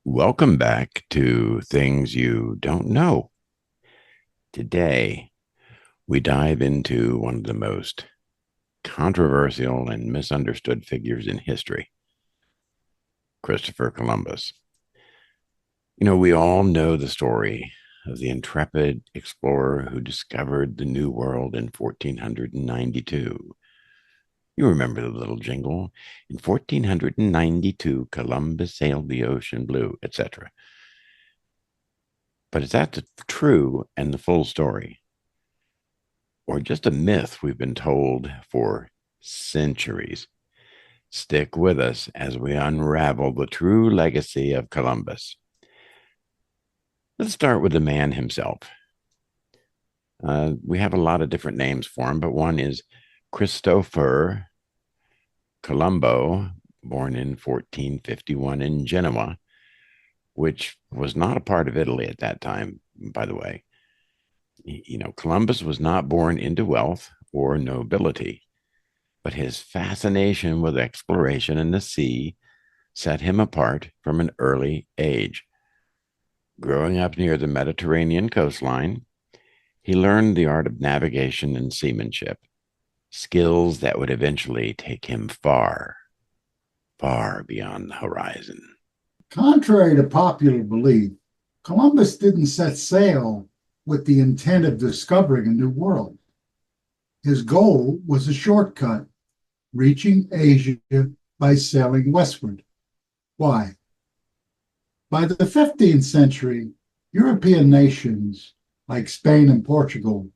Welcome back to Things You Don't Know. Today, we dive into one of the most controversial and misunderstood figures in history, Christopher Columbus. We all know the story of the intrepid explorer who discovered the New World in 1492. You remember the little jingle. In 1492, Columbus sailed the ocean blue, etc. But is that true and the full story? Or just a myth we've been told for centuries? Stick with us as we unravel the true legacy of Columbus. Let's start with the man himself. We have a lot of different names for him, but one is Christopher Colombo, born in 1451 in Genoa, which was not a part of Italy at that time, by the way. Columbus was not born into wealth or nobility, but his fascination with exploration and the sea set him apart from an early age. Growing up near the Mediterranean coastline, he learned the art of navigation and seamanship, skills that would eventually take him far, far beyond the horizon. Contrary to popular belief, Columbus didn't set sail with the intent of discovering a new world. His goal was a shortcut, reaching Asia by sailing westward. Why? By the 15th century, European nations like Spain and Portugal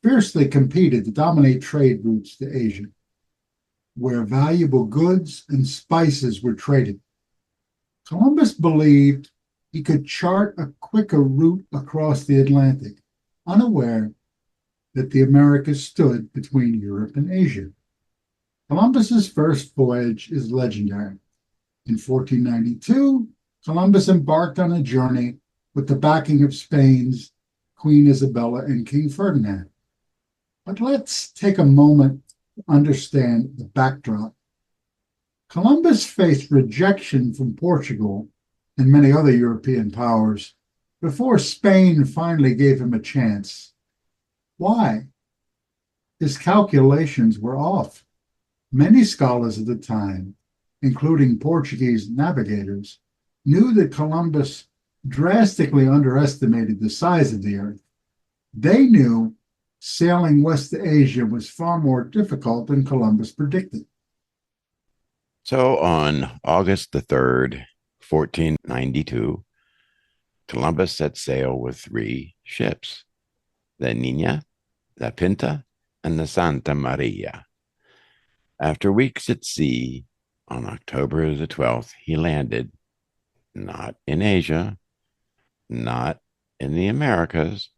fiercely competed to dominate trade routes to Asia, where valuable goods and spices were traded. Columbus believed he could chart a quicker route across the Atlantic, unaware that the Americas stood between Europe and Asia. Columbus's first voyage is legendary. In 1492, Columbus embarked on a journey with the backing of Spain's Queen Isabella and King Ferdinand. But let's take a moment to understand the backdrop. Columbus faced rejection from Portugal and many other European powers before Spain finally gave him a chance. Why? His calculations were off. Many scholars of the time, including Portuguese navigators, knew that Columbus drastically underestimated the size of the Earth. They knew sailing west to Asia was far more difficult than Columbus predicted. So on August the 3rd, 1492, Columbus set sail with three ships, the Nina, the Pinta, and the Santa Maria. After weeks at sea, on October the 12th, he landed not in Asia, not in the Americas,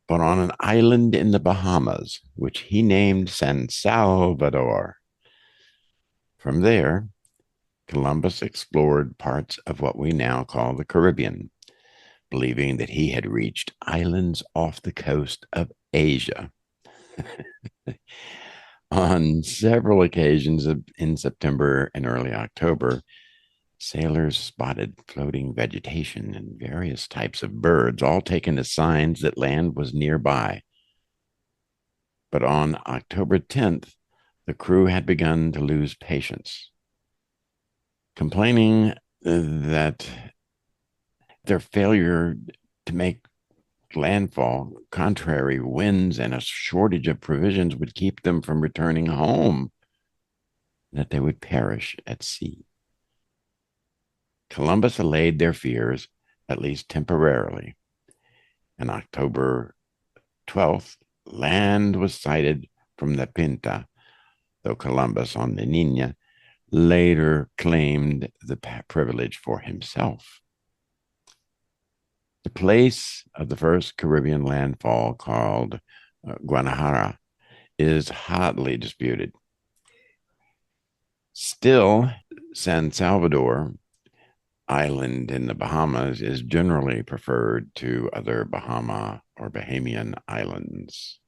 but on an island in the Bahamas, which he named San Salvador. From there, Columbus explored parts of what we now call the Caribbean, believing that he had reached islands off the coast of Asia. On several occasions in September and early October, sailors spotted floating vegetation and various types of birds, all taken as signs that land was nearby. But on October 10th, the crew had begun to lose patience, complaining that their failure to make landfall, contrary winds, and a shortage of provisions would keep them from returning home, that they would perish at sea. Columbus allayed their fears, at least temporarily. On October 12th, land was sighted from the Pinta, though Columbus on the Nina later claimed the privilege for himself. The place of the first Caribbean landfall, called Guanahara, is hotly disputed. Still, San Salvador Island in the Bahamas is generally preferred to other Bahama or Bahamian islands,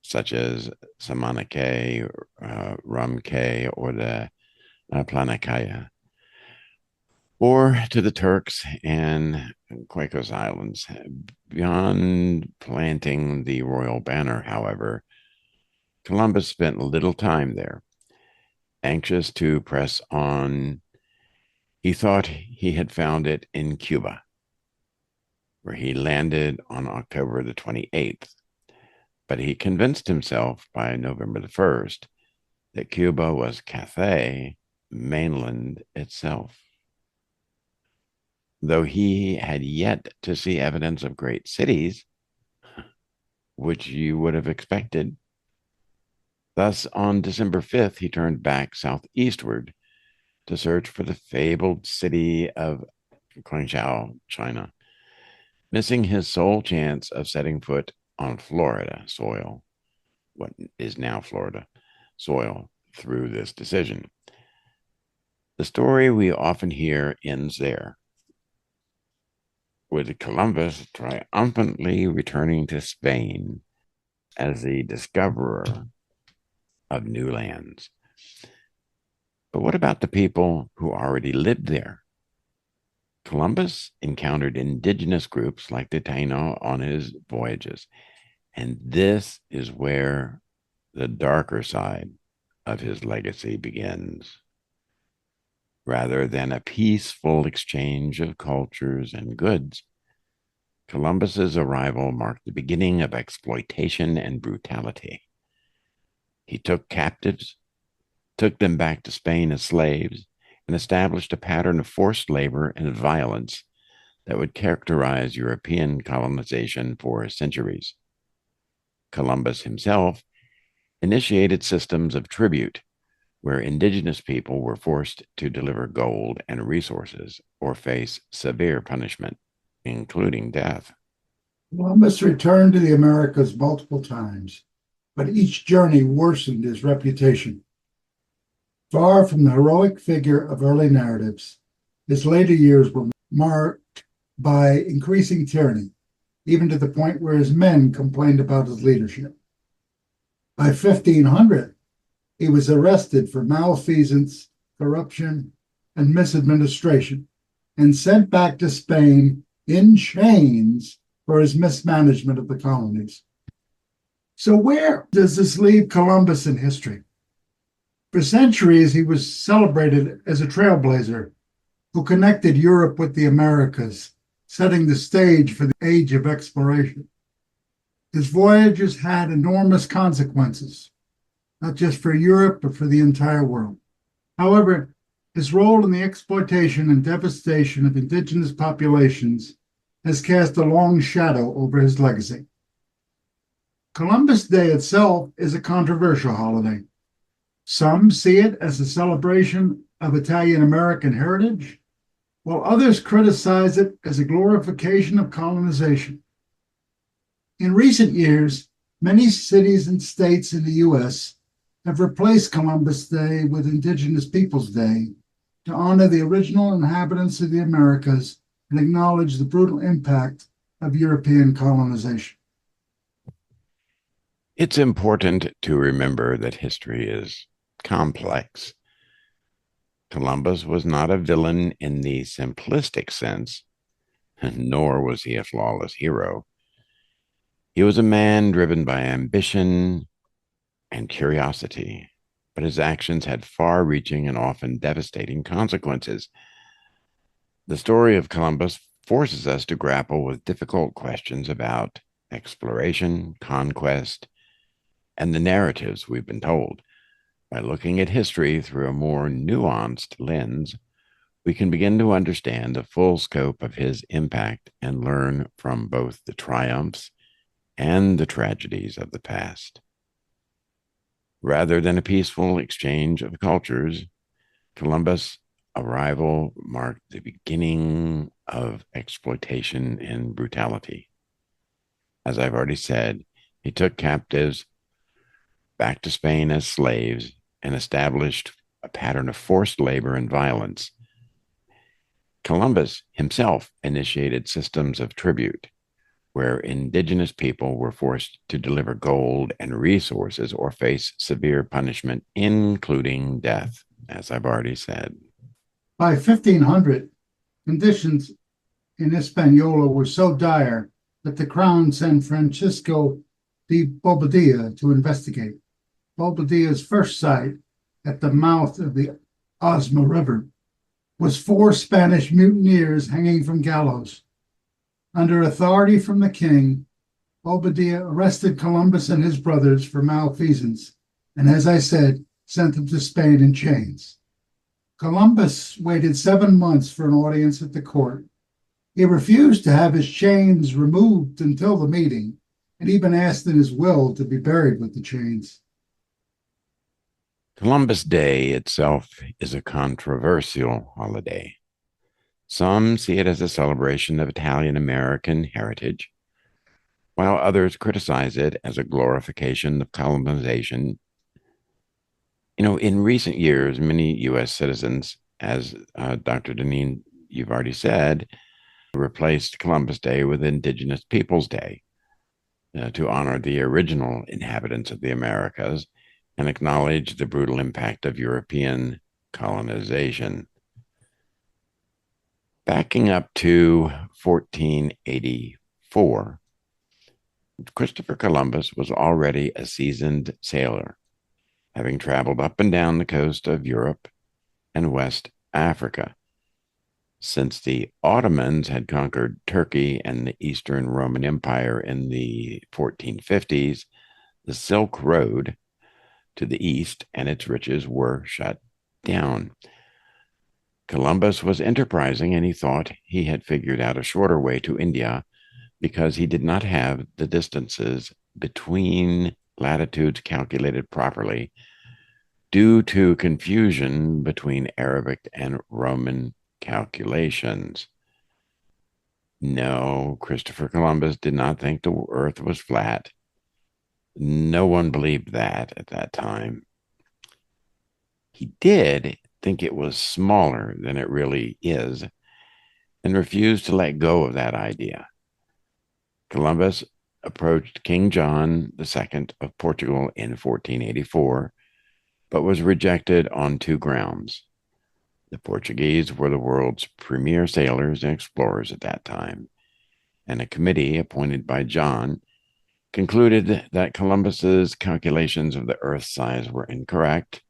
such as Samana Cay, Rum Cay, or the Planakaya. or to the Turks and Quacos Islands. Beyond planting the royal banner, however, Columbus spent little time there. Anxious to press on, he thought he had found it in Cuba, where he landed on October the 28th. But he convinced himself by November the 1st that Cuba was Cathay mainland itself. Though he had yet to see evidence of great cities, which you would have expected. Thus, on December 5th, he turned back southeastward to search for the fabled city of Guangzhou, China, missing his sole chance of setting foot on Florida soil, what is now Florida soil, through this decision. The story we often hear ends there, with Columbus triumphantly returning to Spain as the discoverer of new lands. But what about the people who already lived there? Columbus encountered indigenous groups like the Taino on his voyages, and this is where the darker side of his legacy begins. Rather than a peaceful exchange of cultures and goods, Columbus's arrival marked the beginning of exploitation and brutality. He took captives, took them back to Spain as slaves, and established a pattern of forced labor and violence that would characterize European colonization for centuries. Columbus himself initiated systems of tribute where indigenous people were forced to deliver gold and resources or face severe punishment, including death. Columbus returned to the Americas multiple times, but each journey worsened his reputation. Far from the heroic figure of early narratives, his later years were marked by increasing tyranny, even to the point where his men complained about his leadership. By 1500, he was arrested for malfeasance, corruption, and misadministration, and sent back to Spain in chains for his mismanagement of the colonies. So, where does this leave Columbus in history? For centuries, he was celebrated as a trailblazer who connected Europe with the Americas, setting the stage for the age of exploration. His voyages had enormous consequences, not just for Europe, but for the entire world. However, his role in the exploitation and devastation of indigenous populations has cast a long shadow over his legacy. Columbus Day itself is a controversial holiday. Some see it as a celebration of Italian American heritage, while others criticize it as a glorification of colonization. In recent years, many cities and states in the U.S. have replaced Columbus Day with Indigenous Peoples Day to honor the original inhabitants of the Americas and acknowledge the brutal impact of European colonization. It's important to remember that history is complex. Columbus was not a villain in the simplistic sense, nor was he a flawless hero. He was a man driven by ambition and curiosity, but his actions had far reaching and often devastating consequences. The story of Columbus forces us to grapple with difficult questions about exploration, conquest, and the narratives we've been told. By looking at history through a more nuanced lens, we can begin to understand the full scope of his impact and learn from both the triumphs and the tragedies of the past. Rather than a peaceful exchange of cultures, Columbus' arrival marked the beginning of exploitation and brutality. As I've already said, he took captives back to Spain as slaves and established a pattern of forced labor and violence. Columbus himself initiated systems of tribute where indigenous people were forced to deliver gold and resources or face severe punishment, including death, as I've already said. By 1500, Conditions in Hispaniola were so dire that the crown sent Francisco de Bobadilla to investigate. Bobadilla's first sight at the mouth of the Osma River was four Spanish mutineers hanging from gallows. Under authority from the king, Bobadilla arrested Columbus and his brothers for malfeasance, and as I said, sent them to Spain in chains. Columbus waited 7 months for an audience at the court. He refused to have his chains removed until the meeting, and even asked in his will to be buried with the chains. Columbus Day itself is a controversial holiday. Some see it as a celebration of Italian American heritage, while others criticize it as a glorification of colonization. In recent years, many U.S. citizens, as Dr. Deneen, you've already said, replaced Columbus Day with Indigenous Peoples Day to honor the original inhabitants of the Americas and acknowledge the brutal impact of European colonization. Backing up to 1484, Christopher Columbus was already a seasoned sailor, having traveled up and down the coast of Europe and West Africa. Since the Ottomans had conquered Turkey and the Eastern Roman Empire in the 1450s, the Silk Road to the east and its riches were shut down. Columbus was enterprising, and he thought he had figured out a shorter way to India because he did not have the distances between latitudes calculated properly due to confusion between Arabic and Roman calculations. No, Christopher Columbus did not think the earth was flat. No one believed that at that time. He did think it was smaller than it really is and refused to let go of that idea. Columbus approached King John II of Portugal in 1484, but was rejected on two grounds. The Portuguese were the world's premier sailors and explorers at that time, and a committee appointed by John concluded that Columbus's calculations of the Earth's size were incorrect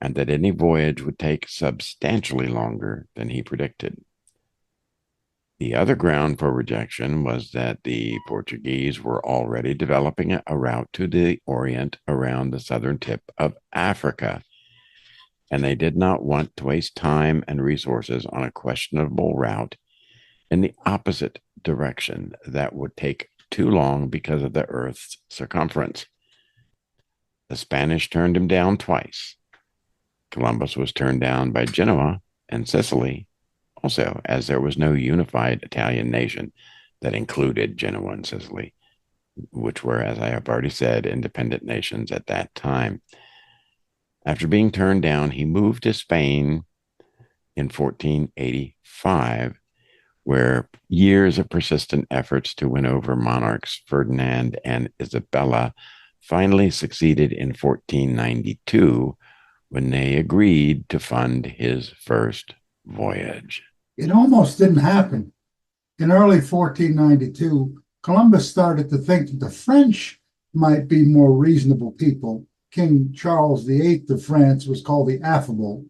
and that any voyage would take substantially longer than he predicted. The other ground for rejection was that the Portuguese were already developing a route to the Orient around the southern tip of Africa, and they did not want to waste time and resources on a questionable route in the opposite direction that would take too long because of the Earth's circumference. The Spanish turned him down twice. Columbus was turned down by Genoa and Sicily, also, as there was no unified Italian nation that included Genoa and Sicily, which were, as I have already said, independent nations at that time. After being turned down, he moved to Spain in 1485, where years of persistent efforts to win over monarchs Ferdinand and Isabella finally succeeded in 1492 when they agreed to fund his first voyage. It almost didn't happen. In early 1492, Columbus started to think that the French might be more reasonable people. King Charles VIII of France was called the Affable,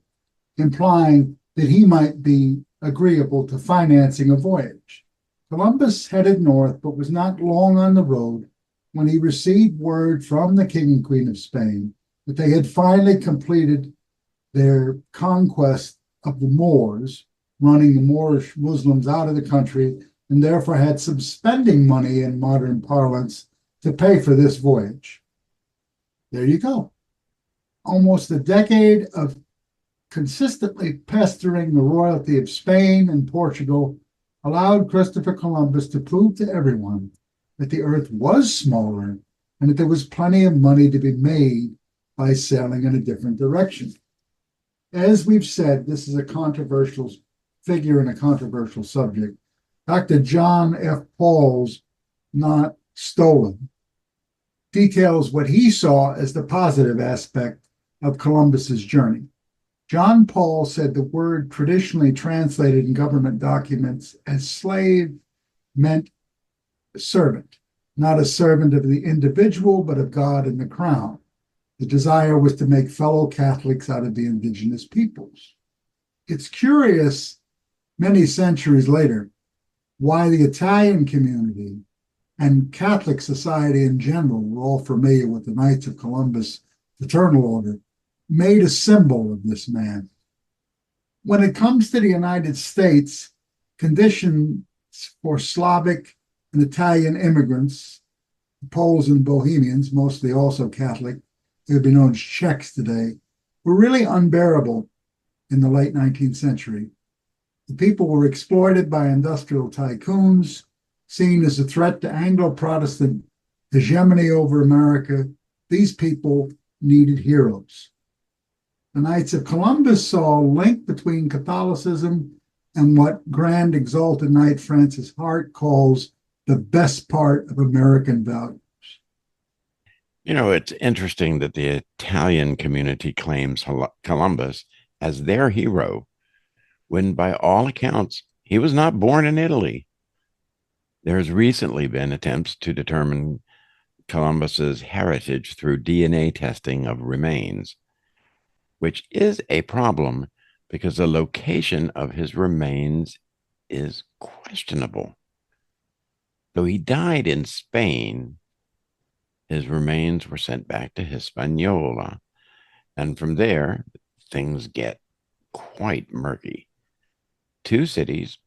implying that he might be agreeable to financing a voyage. Columbus headed north, but was not long on the road when he received word from the King and Queen of Spain that they had finally completed their conquest of the Moors, running the Moorish Muslims out of the country, and therefore had some spending money in modern parlance to pay for this voyage. There you go. Almost a decade of consistently pestering the royalty of Spain and Portugal allowed Christopher Columbus to prove to everyone that the earth was smaller and that there was plenty of money to be made by sailing in a different direction. As we've said, this is a controversial figure and a controversial subject. Dr. John F. Paul's Not Stolen details what he saw as the positive aspect of Columbus's journey. John Paul said the word traditionally translated in government documents as slave meant servant, not a servant of the individual, but of God and the crown. The desire was to make fellow Catholics out of the indigenous peoples. It's curious, many centuries later, why the Italian community and Catholic society in general, we're all familiar with the Knights of Columbus fraternal order, made a symbol of this man. When it comes to the United States, conditions for Slavic and Italian immigrants, Poles and Bohemians, mostly also Catholic, they would be known as Czechs today, were really unbearable in the late 19th century. The people were exploited by industrial tycoons, seen as a threat to Anglo-Protestant hegemony over America. These people needed heroes. The Knights of Columbus saw a link between Catholicism and what Grand Exalted Knight Francis Hart calls the best part of American values. You know, it's interesting that the Italian community claims Columbus as their hero, when by all accounts, he was not born in Italy. There has recently been attempts to determine Columbus's heritage through DNA testing of remains, which is a problem because the location of his remains is questionable. Though he died in Spain, his remains were sent back to Hispaniola, and from there, things get quite murky. Two cities,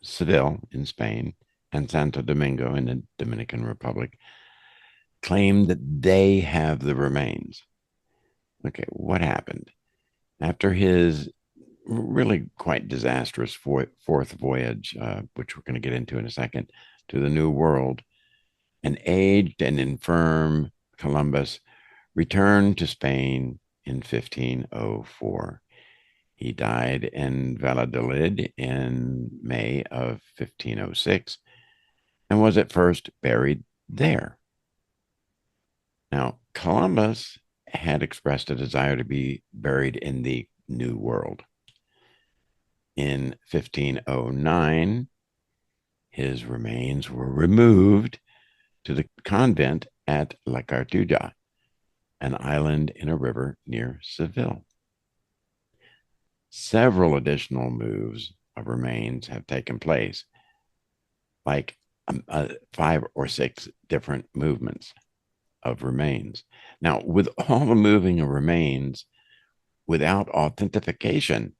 Seville in Spain and Santo Domingo in the Dominican Republic, claim that they have the remains. Okay, what happened? After his really quite disastrous fourth voyage, which we're going to get into in a second, to the New World, an aged and infirm Columbus returned to Spain in 1504. He died in Valladolid in May of 1506 and was at first buried there. Now, Columbus had expressed a desire to be buried in the New World. In 1509, his remains were removed to the convent at La Cartuja, an island in a river near Seville. Several additional moves of remains have taken place, like 5 or 6 different movements of remains. Now, with all the moving of remains without authentication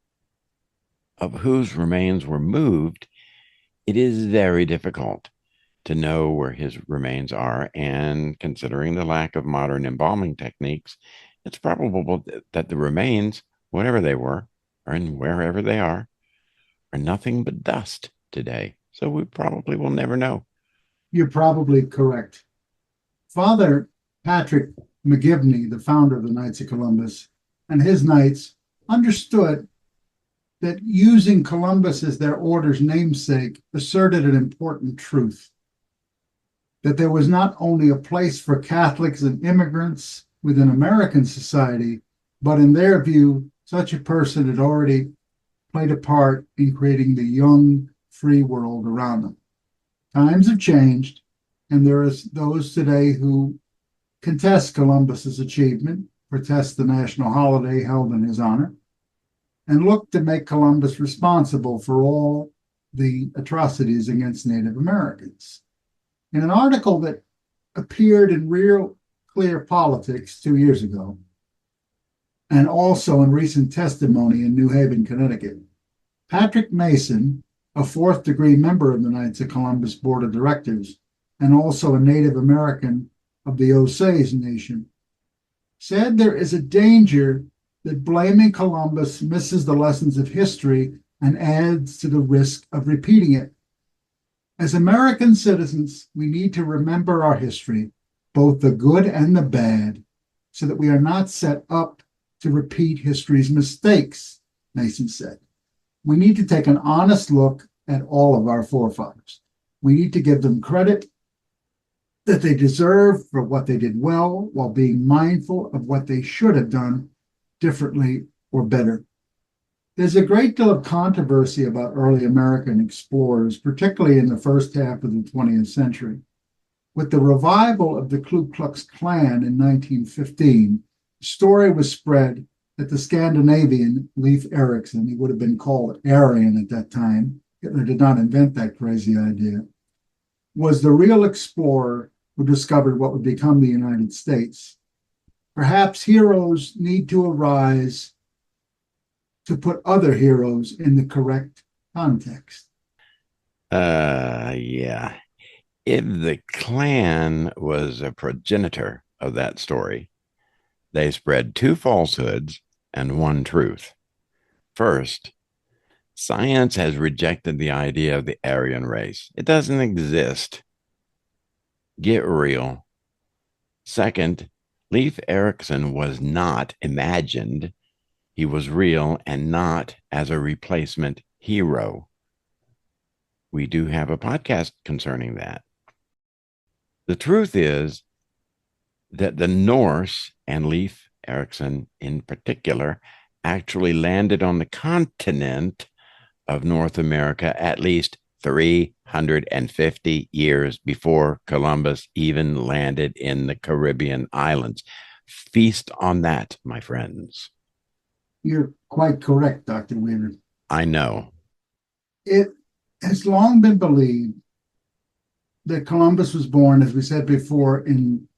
of whose remains were moved, it is very difficult to know where his remains are. And considering the lack of modern embalming techniques, it's probable that the remains, whatever they were, and wherever they are nothing but dust today. So we probably will never know. You're probably correct. Father Patrick McGivney, the founder of the Knights of Columbus, and his knights understood that using Columbus as their order's namesake asserted an important truth, that there was not only a place for Catholics and immigrants within American society, but in their view, such a person had already played a part in creating the young, free world around them. Times have changed, and there are those today who contest Columbus's achievement, protest the national holiday held in his honor, and look to make Columbus responsible for all the atrocities against Native Americans. In an article that appeared in Real Clear Politics 2 years ago, and also in recent testimony in New Haven, Connecticut, Patrick Mason, a fourth-degree member of the Knights of Columbus Board of Directors, and also a Native American of the Osage Nation, said there is a danger that blaming Columbus misses the lessons of history and adds to the risk of repeating it. As American citizens, we need to remember our history, both the good and the bad, so that we are not set up to repeat history's mistakes, Mason said. We need to take an honest look at all of our forefathers. We need to give them credit that they deserve for what they did well, while being mindful of what they should have done differently or better. There's a great deal of controversy about early American explorers, particularly in the first half of the 20th century. With the revival of the Ku Klux Klan in 1915, the story was spread that the Scandinavian Leif Erikson, he would have been called Aryan at that time, Hitler did not invent that crazy idea, was the real explorer who discovered what would become the United States. Perhaps heroes need to arise to put other heroes in the correct context. Yeah. If the Klan was a progenitor of that story, they spread two falsehoods and one truth. First, science has rejected the idea of the Aryan race. It doesn't exist. Get real. Second, Leif Erikson was not imagined. He was real and not as a replacement hero. We do have a podcast concerning that. The truth is that the Norse, and Leif Erikson in particular, actually landed on the continent of North America at least 350 years before Columbus even landed in the Caribbean islands. Feast on that, my friends. You're quite correct, Dr. Weaver. I know. It has long been believed that Columbus was born, as we said before, in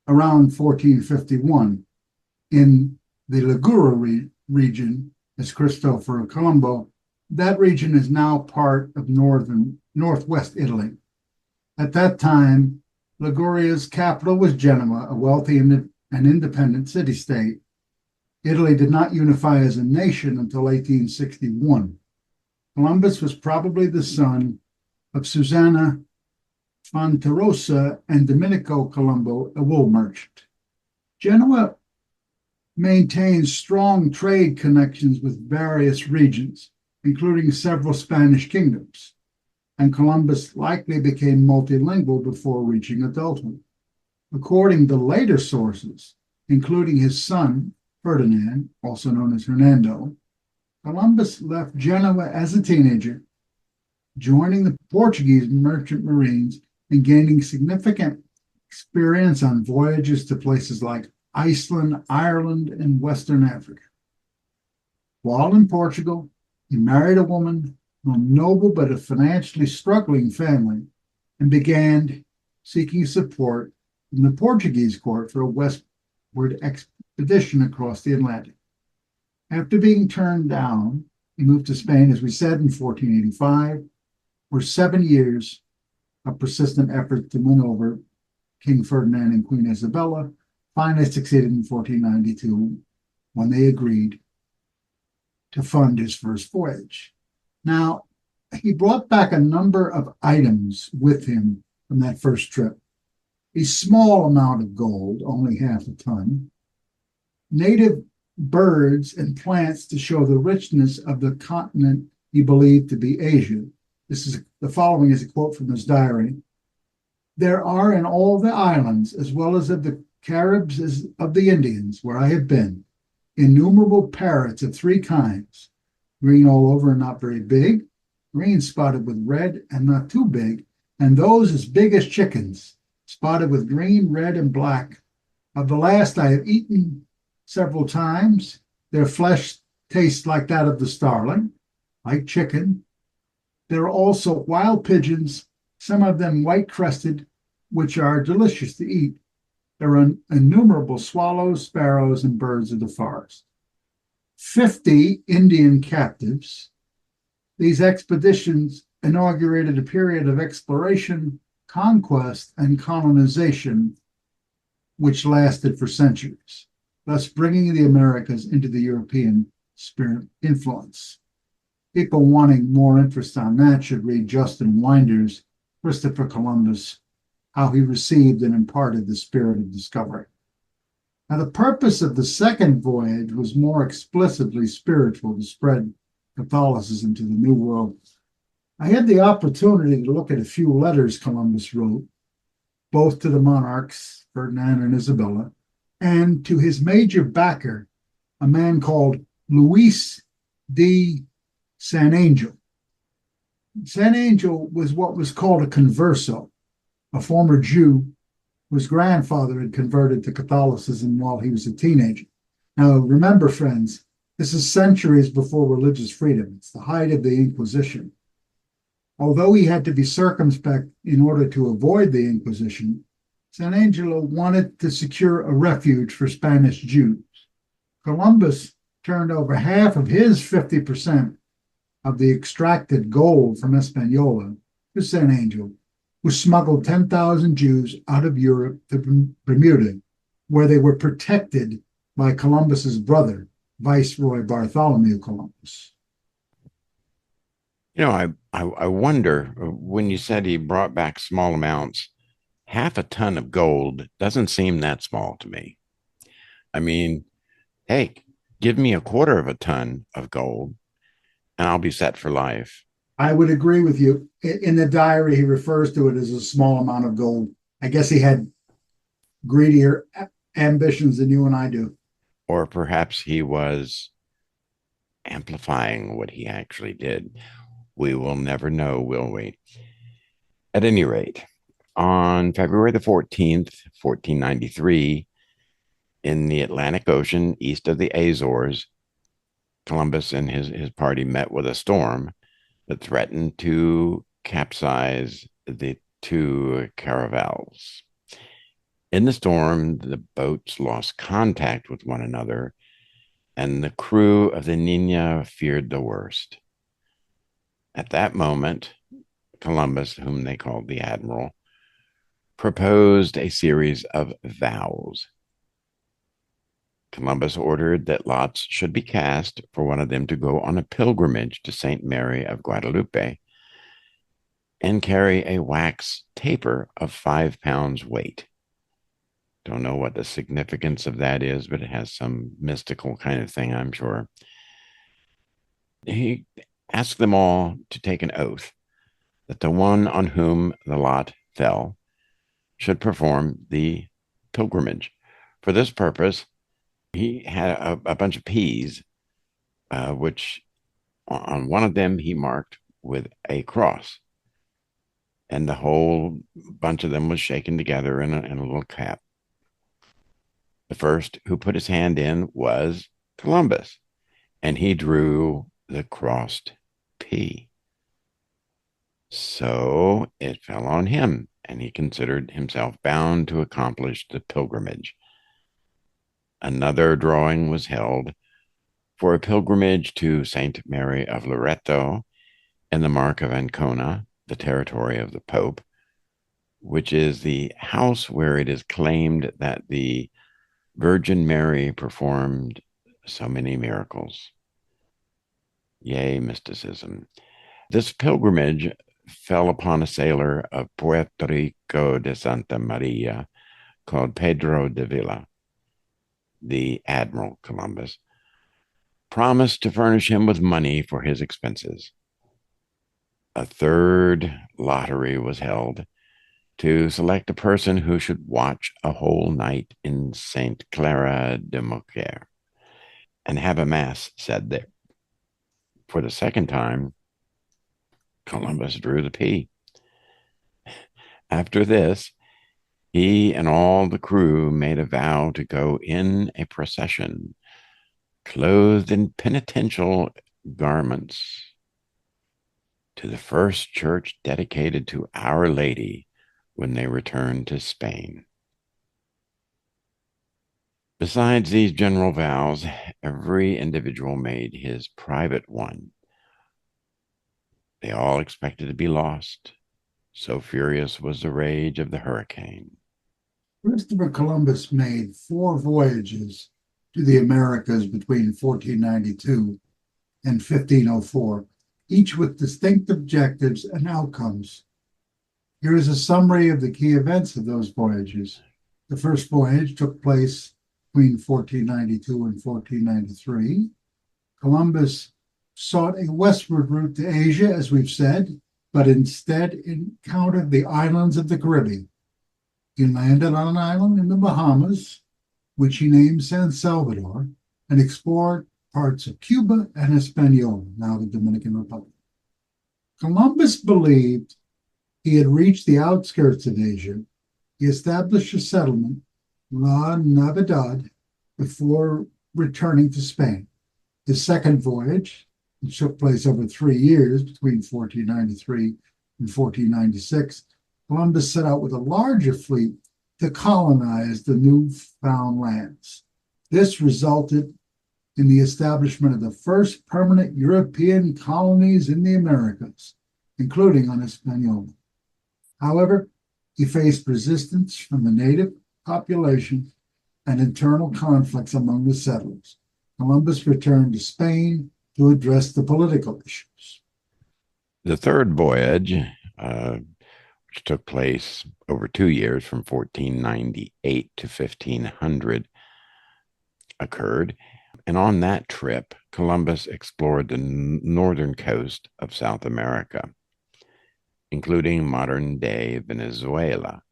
around 1451 in the Ligure region as Cristoforo Colombo. That region is now part of northwest Italy. At that time, Liguria's capital was Genoa, a wealthy and independent city-state. Italy did not unify as a nation until 1861. Columbus was probably the son of Susanna Fonterosa and Domenico Colombo, a wool merchant. Genoa maintains strong trade connections with various regions, including several Spanish kingdoms, and Columbus likely became multilingual before reaching adulthood. According to later sources, including his son, Ferdinand, also known as Hernando, Columbus left Genoa as a teenager, joining the Portuguese merchant marines and gaining significant experience on voyages to places like Iceland, Ireland, and Western Africa. While in Portugal, he married a woman from a noble but a financially struggling family and began seeking support from the Portuguese court for a westward expedition across the Atlantic. After being turned down, he moved to Spain, as we said, in 1485, where 7 years of persistent effort to win over King Ferdinand and Queen Isabella finally succeeded in 1492 when they agreed to fund his first voyage. Now, he brought back a number of items with him from that first trip. A small amount of gold, only half a ton, native birds and plants to show the richness of the continent he believed to be Asia. The following is a quote from his diary. There are in all the islands, as well as of the Caribs as of the Indians, where I have been, innumerable parrots of three kinds, green all over and not very big, green spotted with red and not too big, and those as big as chickens, spotted with green, red, and black. Of the last I have eaten several times. Their flesh tastes like that of the starling, like chicken. There are also wild pigeons, some of them white-crested, which are delicious to eat. There are innumerable swallows, sparrows, and birds of the forest. 50 Indian captives. These expeditions inaugurated a period of exploration, conquest, and colonization, which lasted for centuries, thus bringing the Americas into the European spirit influence. People wanting more interest on that should read Justin Winder's Christopher Columbus, How He Received and Imparted the Spirit of Discovery. Now, the purpose of the second voyage was more explicitly spiritual, to spread Catholicism to the New World. I had the opportunity to look at a few letters Columbus wrote, both to the monarchs, Ferdinand and Isabella, and to his major backer, a man called Luis D. San Angel. San Angel was what was called a converso, a former Jew whose grandfather had converted to Catholicism while he was a teenager. Now, remember, friends, this is centuries before religious freedom. It's the height of the Inquisition. Although he had to be circumspect in order to avoid the Inquisition, San Angelo wanted to secure a refuge for Spanish Jews. Columbus turned over half of his 50% of the extracted gold from Hispaniola to San Angelo, who smuggled 10,000 Jews out of Europe to Bermuda, where they were protected by Columbus's brother, Viceroy Bartholomew Columbus. I wonder when you said he brought back small amounts, half a ton of gold doesn't seem that small to me. I mean, hey, give me a quarter of a ton of gold and I'll be set for life. I would agree with you. In the diary, he refers to it as a small amount of gold. I guess he had greedier ambitions than you and I do. Or perhaps he was amplifying what he actually did. We will never know, will we? At any rate, on February the 14th, 1493, in the Atlantic Ocean east of the Azores, Columbus and his party met with a storm that threatened to capsize the two caravels. In the storm, the boats lost contact with one another, and the crew of the Nina feared the worst. At that moment, Columbus, whom they called the Admiral, proposed a series of vows. Columbus ordered that lots should be cast for one of them to go on a pilgrimage to St. Mary of Guadalupe and carry a wax taper of 5 pounds weight. Don't know what the significance of that is, but it has some mystical kind of thing, I'm sure. He asked them all to take an oath that the one on whom the lot fell should perform the pilgrimage. For this purpose, he had a bunch of peas, which on one of them he marked with a cross. And the whole bunch of them was shaken together in a little cap. The first who put his hand in was Columbus, and he drew the crossed P. So it fell on him, and he considered himself bound to accomplish the pilgrimage. Another drawing was held for a pilgrimage to St. Mary of Loreto in the Mark of Ancona, the territory of the Pope, which is the house where it is claimed that the Virgin Mary performed so many miracles. Yay, mysticism. This pilgrimage fell upon a sailor of Puerto Rico de Santa Maria called Pedro de Villa. The Admiral Columbus promised to furnish him with money for his expenses. A third lottery was held to select a person who should watch a whole night in St. Clara de Moquer and have a mass said there. For the second time, Columbus drew the P. After this, he and all the crew made a vow to go in a procession, clothed in penitential garments, to the first church dedicated to Our Lady when they returned to Spain. Besides these general vows, every individual made his private one. They all expected to be lost, so furious was the rage of the hurricane. Christopher Columbus made 4 voyages to the Americas between 1492 and 1504, each with distinct objectives and outcomes. Here is a summary of the key events of those voyages. The first voyage took place between 1492 and 1493. Columbus sought a westward route to Asia, as we've said, but instead encountered the islands of the Caribbean. He landed on an island in the Bahamas, which he named San Salvador, and explored parts of Cuba and Hispaniola, now the Dominican Republic. Columbus believed he had reached the outskirts of Asia. He established a settlement, La Navidad, before returning to Spain. His second voyage, which took place over 3 years between 1493 and 1496, Columbus set out with a larger fleet to colonize the newfound lands. This resulted in the establishment of the first permanent European colonies in the Americas, including on Hispaniola. However, he faced resistance from the native population and internal conflicts among the settlers. Columbus returned to Spain to address the political issues. The third voyage, which took place over 2 years from 1498 to 1500, occurred. And on that trip, Columbus explored the northern coast of South America, including modern day Venezuela.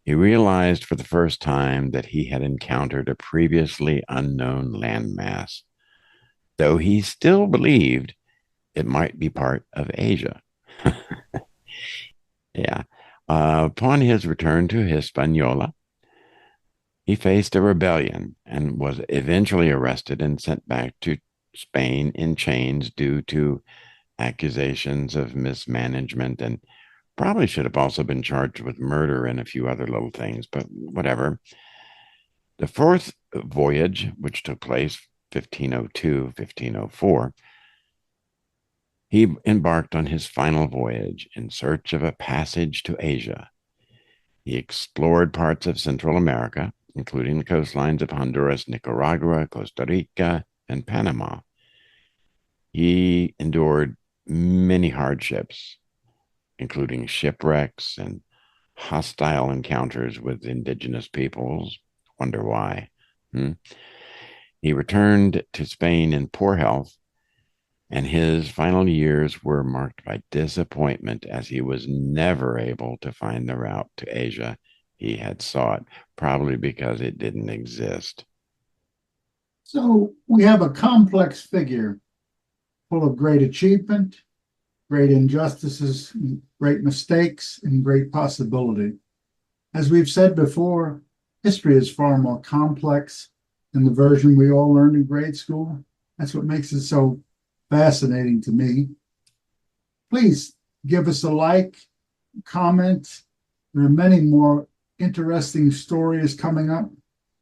He realized for the first time that he had encountered a previously unknown landmass, though he still believed it might be part of Asia. Yeah. Upon his return to Hispaniola, he faced a rebellion and was eventually arrested and sent back to Spain in chains due to accusations of mismanagement, and probably should have also been charged with murder and a few other little things, but whatever. The fourth voyage, which took place 1502, 1504, he embarked on his final voyage in search of a passage to Asia. He explored parts of Central America, including the coastlines of Honduras, Nicaragua, Costa Rica, and Panama. He endured many hardships, including shipwrecks and hostile encounters with indigenous peoples. Wonder why? Hmm? He returned to Spain in poor health, and his final years were marked by disappointment as he was never able to find the route to Asia he had sought, probably because it didn't exist. So we have a complex figure full of great achievement, great injustices, great mistakes, and great possibility. As we've said before, history is far more complex than the version we all learned in grade school. That's what makes it so fascinating to me. Please give us a like, comment. There are many more interesting stories coming up,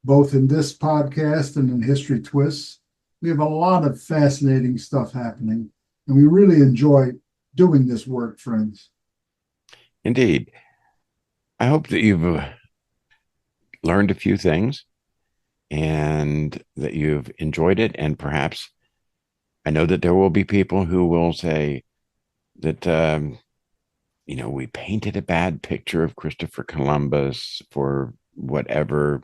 both in this podcast and in History Twists. We have a lot of fascinating stuff happening, and we really enjoy doing this work, friends. Indeed. I hope that you've learned a few things and that you've enjoyed it. And perhaps I know that there will be people who will say that, we painted a bad picture of Christopher Columbus for whatever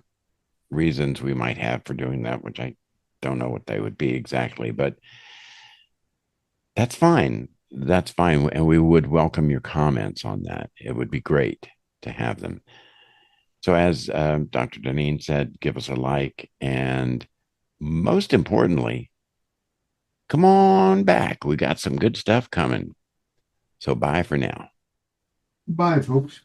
reasons we might have for doing that, which I don't know what they would be exactly, but that's fine. That's fine. And we would welcome your comments on that. It would be great to have them. So, as Dr. Deneen said, give us a like. And most importantly, come on back. We got some good stuff coming. So, bye for now. Bye, folks.